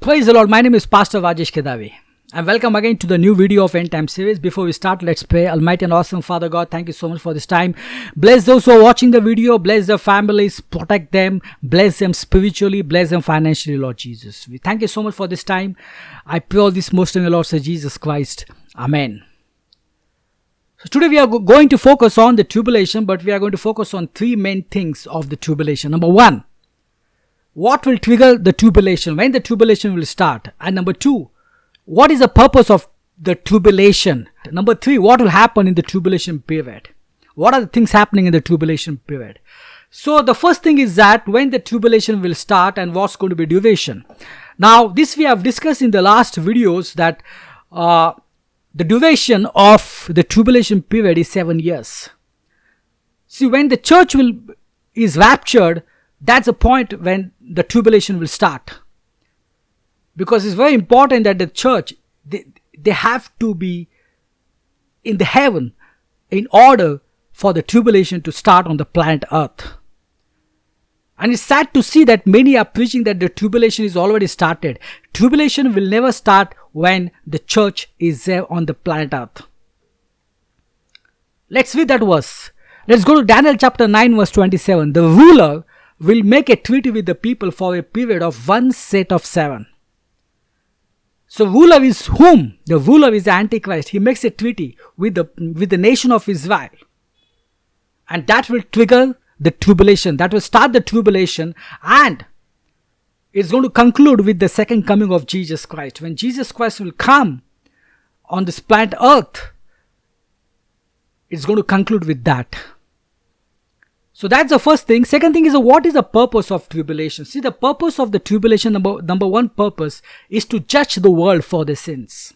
Praise the Lord. My name is Pastor Rajesh Kedavi. And welcome again to the new video of End Time series. Before we start, let's pray. Almighty and awesome Father God, thank you so much for this time. Bless those who are watching the video. Bless their families. Protect them. Bless them spiritually. Bless them financially, Lord Jesus. We thank you so much for this time. I pray all this most in the Lord, Sir Jesus Christ. Amen. So today we are going to focus on the tribulation, but we are going to focus on three main things of the tribulation. Number one, what will trigger the tribulation? When the tribulation will start? And number two, what is the purpose of the tribulation? Number three, what will happen in the tribulation period? What are the things happening in the tribulation period? So the first thing is that when the tribulation will start and what's going to be duration. Now this we have discussed in the last videos that the duration of the tribulation period is 7 years. See, when the church is raptured, that's the point when the tribulation will start. Because it's very important that the church, they have to be in the heaven in order for the tribulation to start on the planet Earth. And it's sad to see that many are preaching that the tribulation is already started. Tribulation will never start when the church is there on the planet Earth. Let's read that verse. Let's go to Daniel chapter 9 verse 27. The ruler will make a treaty with the people for a period of 1 set of 7. So ruler is whom? The ruler is the Antichrist. He makes a treaty with the nation of Israel. And that will trigger the tribulation. That will start the tribulation, and it's going to conclude with the second coming of Jesus Christ. When Jesus Christ will come on this planet Earth, it's going to conclude with that. So that's the first thing. Second thing is, what is the purpose of tribulation? See, the purpose of the tribulation, number one purpose is to judge the world for their sins.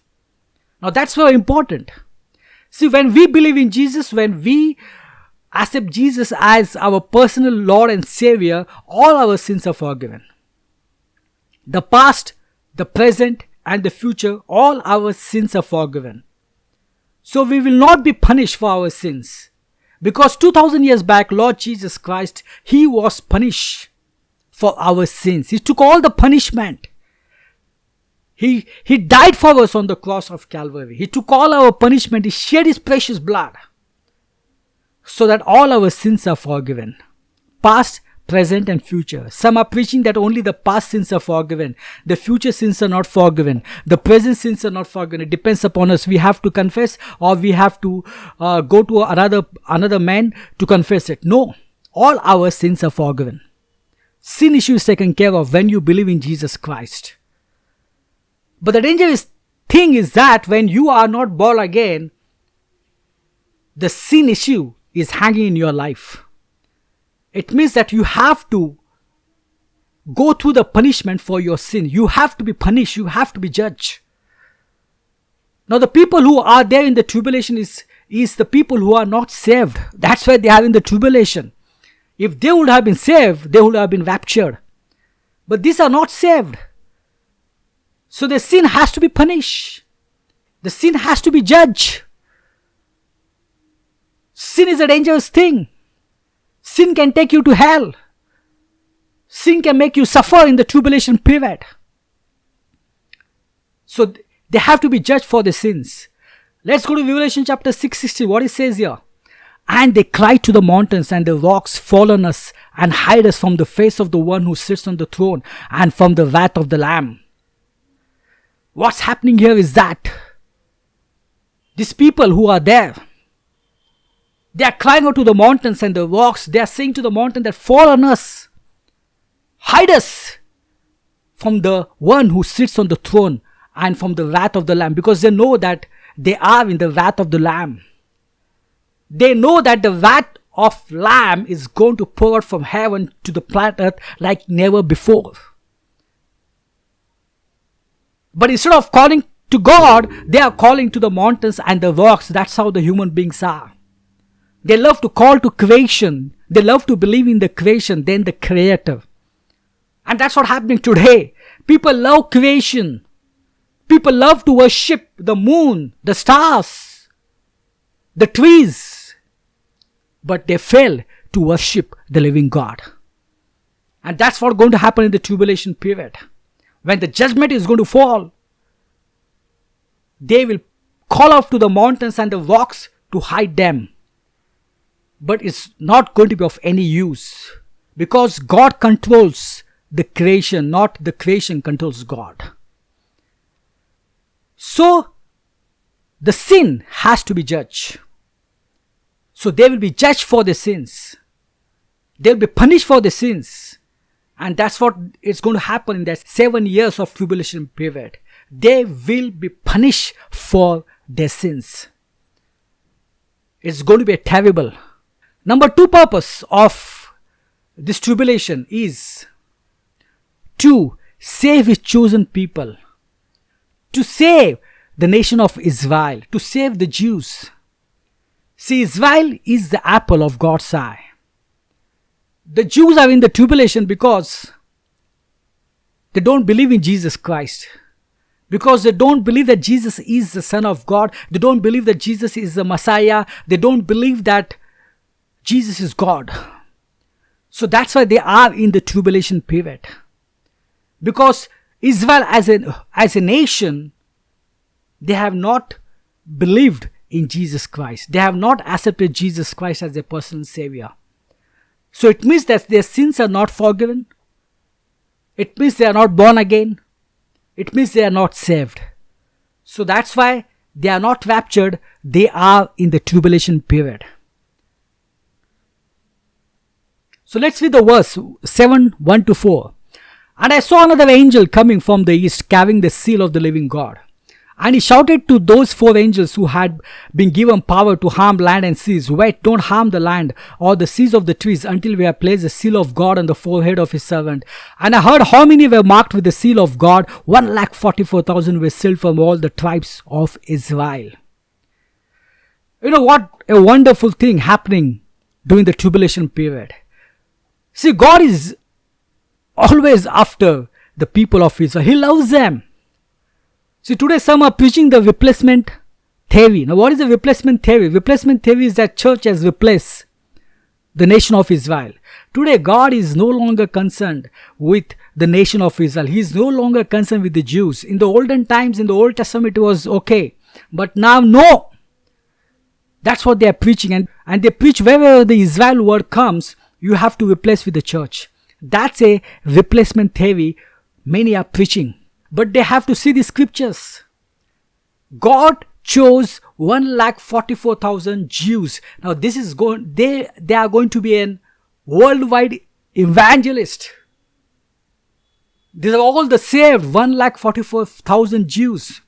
Now that's very important. See, when we believe in Jesus, when we accept Jesus as our personal Lord and Savior, all our sins are forgiven. The past, the present and the future, all our sins are forgiven. So we will not be punished for our sins. Because 2000 years back, Lord Jesus Christ, He was punished for our sins. He took all the punishment. He died for us on the cross of Calvary. He took all our punishment. He shed His precious blood so that all our sins are forgiven. Past, present and future. Some are preaching that only the past sins are forgiven. The future sins are not forgiven. The present sins are not forgiven. It depends upon us. We have to confess, or we have to go to another man to confess it. No. All our sins are forgiven. Sin issue is taken care of when you believe in Jesus Christ. But the dangerous thing is that when you are not born again, the sin issue is hanging in your life. It means that you have to go through the punishment for your sin. You have to be punished. You have to be judged. Now the people who are there in the tribulation is the people who are not saved. That's why they are in the tribulation. If they would have been saved, they would have been raptured. But these are not saved. So the sin has to be punished. The sin has to be judged. Sin is a dangerous thing. Sin can take you to hell. Sin can make you suffer in the tribulation period. So they have to be judged for the sins. Let's go to Revelation chapter 6:16. What it says here. And they cried to the mountains and the rocks, fall on us and hide us from the face of the one who sits on the throne and from the wrath of the Lamb. What's happening here is that these people who are there, they are crying out to the mountains and the rocks. They are saying to the mountain that fall on us. Hide us from the one who sits on the throne and from the wrath of the Lamb. Because they know that they are in the wrath of the Lamb. They know that the wrath of Lamb is going to pour out from heaven to the planet Earth like never before. But instead of calling to God, they are calling to the mountains and the rocks. That's how the human beings are. They love to call to creation. They love to believe in the creation than the creator. And that's what's happening today. People love creation. People love to worship the moon, the stars, the trees. But they fail to worship the living God. And that's what's going to happen in the tribulation period. when the judgment is going to fall, they will call out to the mountains and the rocks to hide them. But it's not going to be of any use, because God controls the creation, not the creation controls God. So, the sin has to be judged. So they will be judged for their sins. They will be punished for their sins. And that's what is going to happen in that 7 years of tribulation period. They will be punished for their sins. It's going to be terrible. Number 2 purpose of this tribulation is to save his chosen people. To save the nation of Israel. To save the Jews. See, Israel is the apple of God's eye. The Jews are in the tribulation because they don't believe in Jesus Christ. Because they don't believe that Jesus is the Son of God. They don't believe that Jesus is the Messiah. They don't believe that Jesus is God. So that's why they are in the tribulation period. Because Israel as a nation, they have not believed in Jesus Christ. They have not accepted Jesus Christ as their personal Savior. So it means that their sins are not forgiven. It means they are not born again. It means they are not saved. So that's why they are not raptured. They are in the tribulation period. So let's read the verse 7, 1-4. And I saw another angel coming from the east, carrying the seal of the living God. And he shouted to those 4 angels who had been given power to harm land and seas, "Wait, don't harm the land or the seas of the trees until we have placed the seal of God on the forehead of his servant." And I heard how many were marked with the seal of God. 144,000 were sealed from all the tribes of Israel. You know what a wonderful thing happening during the tribulation period. See, God is always after the people of Israel. He loves them. See, today some are preaching the replacement theory. Now, what is the replacement theory? Replacement theory is that church has replaced the nation of Israel. Today, God is no longer concerned with the nation of Israel. He is no longer concerned with the Jews. In the olden times, in the Old Testament, it was okay. But now, no. That's what they are preaching. And they preach wherever the Israel word comes, you have to replace with the church. That's a replacement theory many are preaching. But they have to see the scriptures. God chose 144,000 Jews. Now this is they are going to be an worldwide evangelist. These are all the saved 144,000 Jews.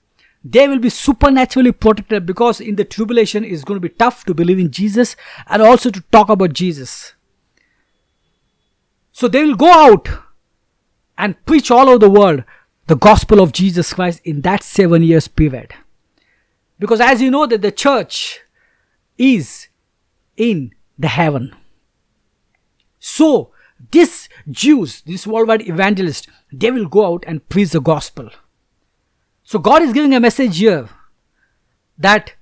They will be supernaturally protected, because in the tribulation it's going to be tough to believe in Jesus and also to talk about Jesus. So they will go out and preach all over the world the gospel of Jesus Christ in that 7 years period. Because as you know that the church is in the heaven. So these Jews, these worldwide evangelists, they will go out and preach the gospel. So God is giving a message here that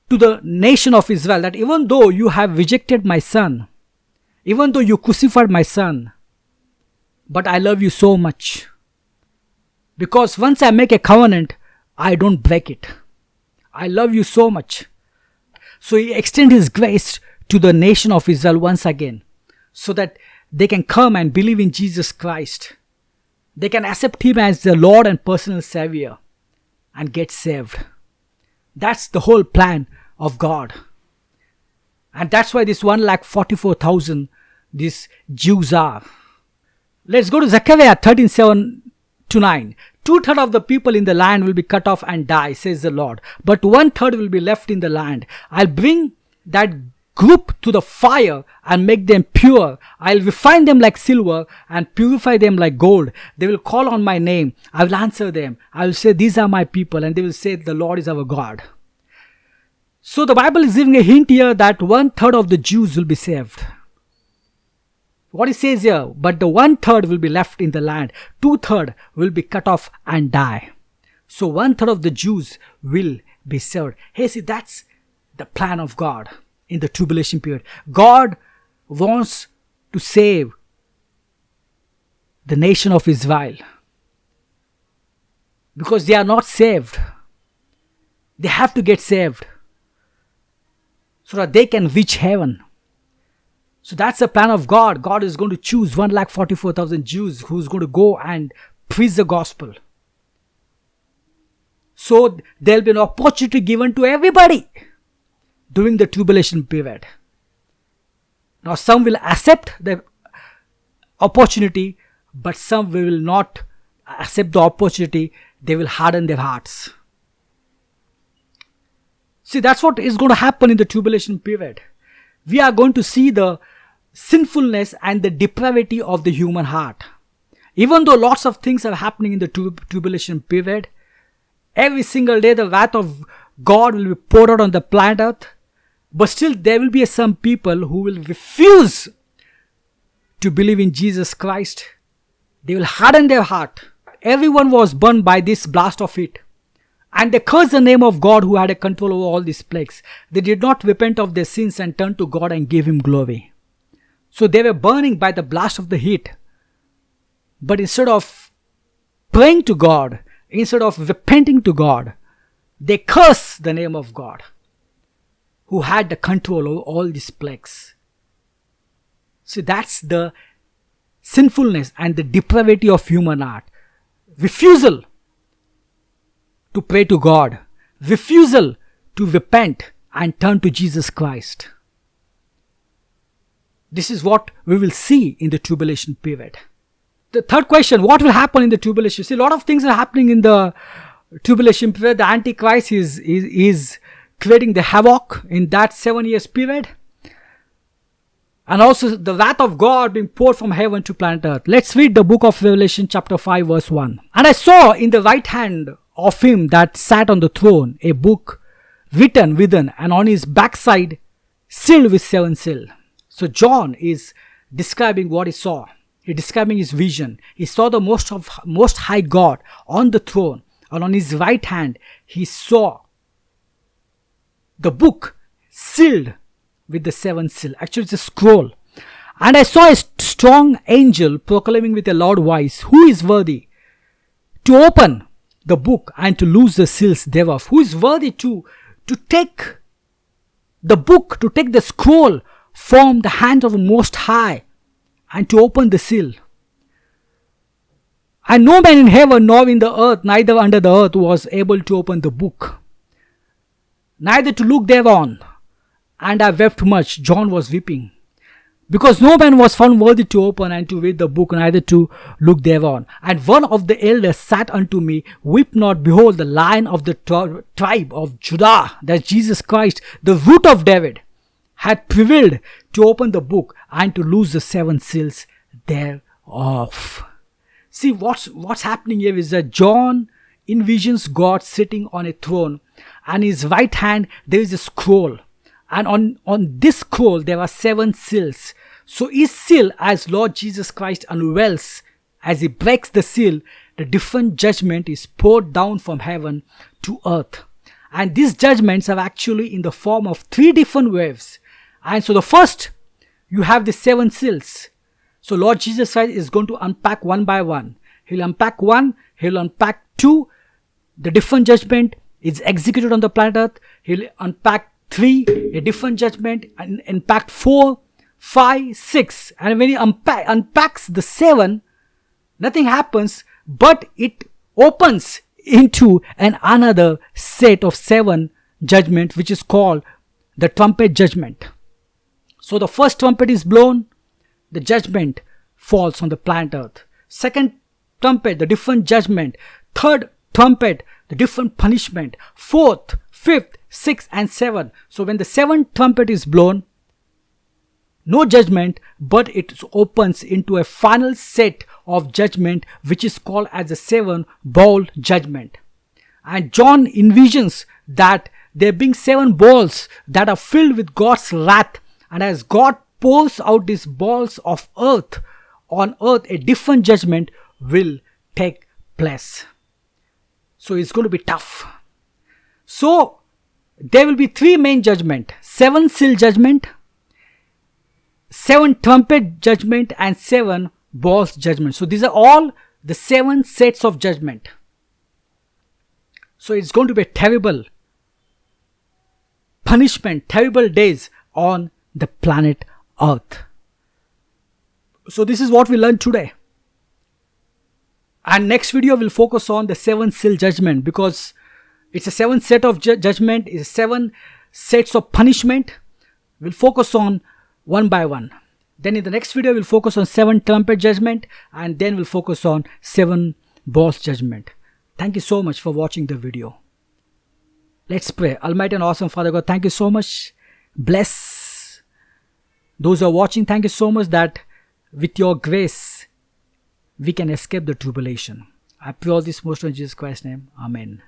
to the nation of Israel, that even though you have rejected my son, even though you crucified my son, but I love you so much. Because once I make a covenant, I don't break it. I love you so much. So he extends his grace to the nation of Israel once again, so that they can come and believe in Jesus Christ. They can accept him as their Lord and personal Savior and get saved. That's the whole plan of God. And that's why this 144,000 these Jews are. Let's go to Zechariah 13:7-9. 2/3 of the people in the land will be cut off and die, says the Lord. But 1/3 will be left in the land. I'll bring that group to the fire and make them pure. I'll refine them like silver and purify them like gold. They will call on my name. I will answer them. I will say, these are my people. And they will say, the Lord is our God. So the Bible is giving a hint here that 1/3 of the Jews will be saved. What it says here, but the 1/3 will be left in the land. 2/3 will be cut off and die. So 1/3 of the Jews will be saved. Hey, see, that's the plan of God in the tribulation period. God wants to save the nation of Israel. because they are not saved. They have to get saved so that they can reach heaven. So that's the plan of God. God is going to choose 144,000 Jews who's going to go and preach the gospel. So there'll be an opportunity given to everybody during the tribulation period. Now some will accept the opportunity, but some will not accept the opportunity. They will harden their hearts. See, that's what is going to happen in the tribulation period. We are going to see the sinfulness and the depravity of the human heart. Even though lots of things are happening in the tribulation period, every single day the wrath of God will be poured out on the planet earth, but still there will be some people who will refuse to believe in Jesus Christ. They will harden their heart. Everyone was burned by this blast of heat. And they cursed the name of God who had a control over all these plagues. They did not repent of their sins and turn to God and give Him glory. So they were burning by the blast of the heat. But instead of praying to God, instead of repenting to God, they cursed the name of God who had the control over all these plagues. See, that's the sinfulness and the depravity of human heart. Refusal to pray to God, refusal to repent and turn to Jesus Christ. This is what we will see in the tribulation period. The third question, what will happen in the tribulation? See, a lot of things are happening in the tribulation period. The Antichrist is creating the havoc in that 7 years period. And also the wrath of God being poured from heaven to planet earth. Let's read the book of Revelation chapter 5 verse 1. And I saw in the right hand of him that sat on the throne a book written within, and on his backside sealed with 7 seals. So John is describing what he saw. He's describing his vision. He saw the most high God on the throne, and on his right hand he saw the book sealed with the 7 seals. Actually, it's a scroll. And I saw a strong angel proclaiming with a loud voice, "Who is worthy to open the book and to loose the seals thereof?" Who is worthy to take the book, to take the scroll from the hand of the Most High and to open the seal? And no man in heaven nor in the earth, neither under the earth, was able to open the book, neither to look thereon. And I wept much. John was weeping, because no man was found worthy to open and to read the book, neither to look thereon. And one of the elders said unto me, "Weep not, behold, the Lion of the tribe of Judah," that's Jesus Christ, the root of David, had prevailed to open the book and to loose the 7 seals thereof. See, what's happening here is that John envisions God sitting on a throne, and in his right hand there is a scroll. And on this scroll there are 7 seals. So each seal, as Lord Jesus Christ unveils, as he breaks the seal, the different judgment is poured down from heaven to earth. And these judgments are actually in the form of 3 different waves. And so the first, you have the 7 seals. So Lord Jesus Christ is going to unpack one by one. He'll unpack 1, he'll unpack 2, the different judgment is executed on the planet earth. He'll unpack 3, a different judgment, and unpack 4, 5, 6. And when he unpacks the 7, nothing happens, but it opens into another set of 7 judgment, which is called the trumpet judgment. So the first trumpet is blown, the judgment falls on the planet earth. Second trumpet, the different judgment. Third trumpet, the different punishment. Fourth, fifth, 6 and 7. So when the 7th trumpet is blown, no judgment, but it opens into a final set of judgment, which is called as the 7 bowl judgment. And John envisions that there being 7 bowls that are filled with God's wrath, and as God pours out these balls of earth on earth, a different judgment will take place. So it's going to be tough. So there will be 3 main judgment: 7 seal judgment, 7 trumpet judgment, and 7 bowls judgment. So these are all the 7 sets of judgment. So it's going to be a terrible punishment, terrible days on the planet Earth. So this is what we learned today. And next video will focus on the 7 seal judgment, because it's a 7 set of judgment, it's 7 sets of punishment. We'll focus on one by one. Then in the next video, we'll focus on 7 trumpet judgment, and then we'll focus on 7 bowls judgment. Thank you so much for watching the video. Let's pray. Almighty and awesome Father God, thank you so much. Bless those who are watching. Thank you so much that with your grace, we can escape the tribulation. I pray all this most in Jesus Christ's name. Amen.